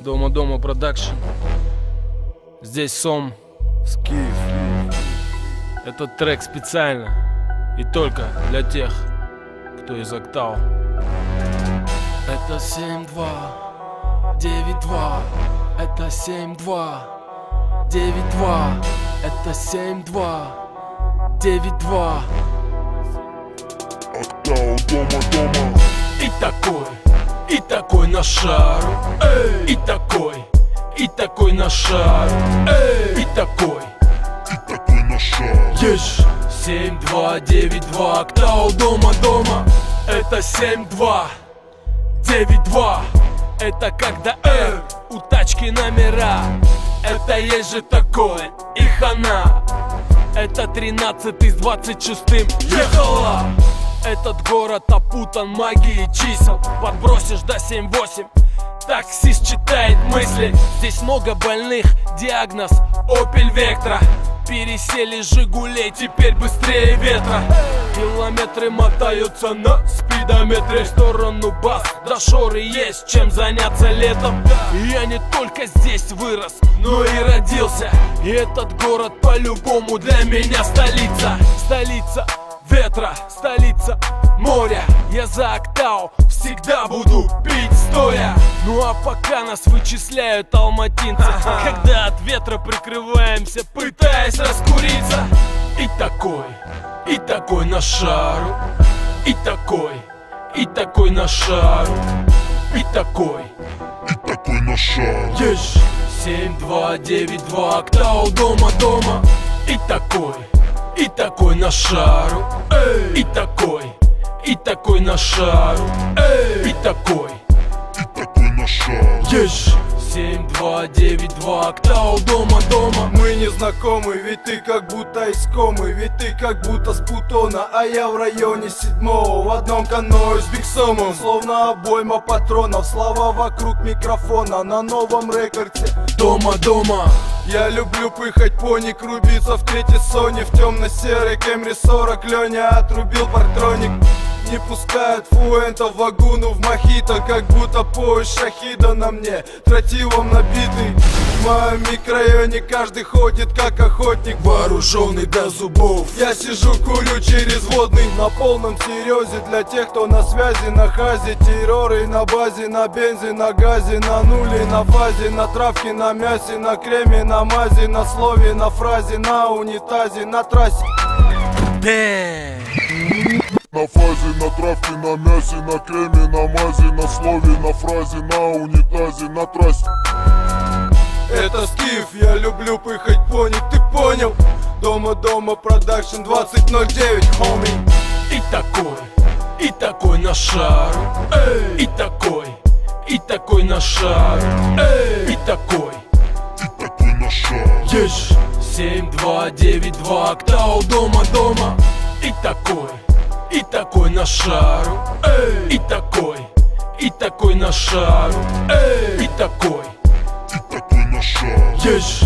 Дома продакшн. Здесь Сом. Скиф. Этот трек специально и только для тех, кто из Октау. Это 7-2, 9-2. Это 7-2, 9-2. Это 7-2, 9-2. Октау, дома. И такой на шару. И такой на шару. И такой на шар. Ешь. 7-2, 9-2. Октау, дома. Это 7-2, 9-2. Это когда у тачки номера. Это есть же такое, и хана. Это 13-й с 26-м ехала. Этот город опутан магией чисел. Подбросишь до 7-8, таксист читает мысли. Здесь много больных, диагноз Opel Vectra. Пересели Жигулей, теперь быстрее ветра. Километры мотаются на спидометре. В сторону бас, до шоры есть чем заняться летом. Я не только здесь вырос, но и родился. И этот город по-любому для меня столица. Столица ветра, столица моря. Я за Октау всегда буду пить стоя. Ну а пока нас вычисляют алматинцы, когда от ветра прикрываемся, пытаясь раскуриться. И такой на шару. И такой на шару. И такой на шар. Ешь. 7-2, 9-2. Октау, дома. И такой на шару. И такой на шару. И такой на шар. Ешь. 7-2, 9-2. Октау, дома. Мы не знакомы, ведь ты как будто искомый. Ведь ты как будто с Плутона, а я в районе 7-го. В одном каное с Бигсомом, словно обойма патронов. Слова вокруг микрофона на новом рекорде. Дома. Я люблю пыхать пони, рубиться в третьей Соне. В темно-серой Кемри 40 Леня отрубил партроник. Не пускают фуэнтов в вагуну в мохито, как будто поезд шахида на мне тротилом набитый. В моем микрорайоне каждый ходит как охотник, вооруженный до зубов. Я сижу, курю через водный на полном серьезе. Для тех, кто на связи, на хазе. Терроры на базе, на бензе, на газе, на нуле, на фазе, на травке, на мясе, на креме, на мазе, на слове, на фразе, на унитазе, на трассе. На фазе, на травке, на мясе, на креме, на мазе, на слове, на фразе, на унитазе, на трассе. Это Скиф, я люблю пыхать пони, ты понял? Дома продакшн 2009, хоми. И такой на шару. И такой на шару. И такой на шар. Ешь. 7-2, 9-2. Октау, дома. И такой на шару. И такой на шару. И такой на шар. Ешь.